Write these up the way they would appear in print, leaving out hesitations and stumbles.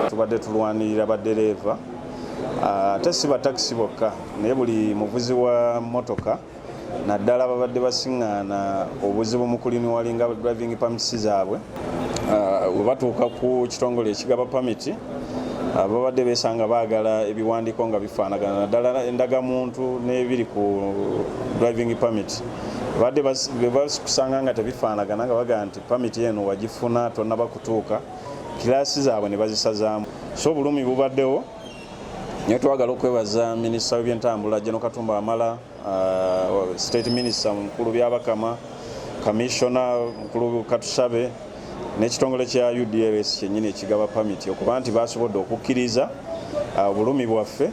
Tubadde tulwanirira baddereeva ate si battakisi bokka naye buli muvuzi wa motoka naddala babadde basiŋŋaana obuzibu mu kulinuwalinga driving pamiti zaabwe we batuuka ku kitongole ekigaba pamiti babadde beesanga baagala ebiwandiiko nga bifaanagana naddala endagamuntu n'ebiri ku driving permit badde bakusanga nga tebifaanagana nga bagaa nti pamiti eno wagifuna tonnaba kutuuka kiraasi zaabwe ne bazisazaamu so obulumi bubaddewo naye twagala okwebaza minisita w'ebyentambula General Katumba Amala, state minister mukulu byabakama, Kamisona mukulu Katushabe n'ekitongole kya UDLS kyennyini ekigaba pamiti okuba nti basobodde okukkiriza obulumi bwaffe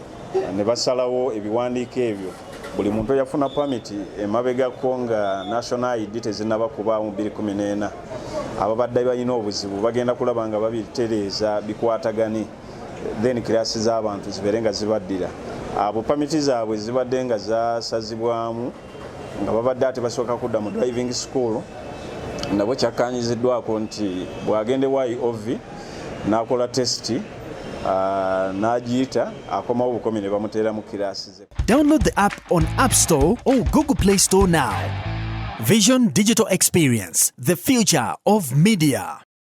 ne basalawo ebiwandiiko ebyo buli muntu yafuna pamiti emabegako nga national ID tezinnaba kubaamu 2014 ababadde balina obuzibu bagenda kulaba nga babitereeza bikwatagani then kirasi z'abantu zibeere nga zibaddira abo pamiti zaabwe zibadde nga zasazibwamu nga babadde ate basooka kudda mu driving school nabo kyakkanyiziddwako nti bw'agende YOV n'akola tesiti n'agiyita akomawo obukomi ne bamuteera mu kiraasi ze. Download the app on App Store or Google Play Store now. Vision Digital Experience, the future of media.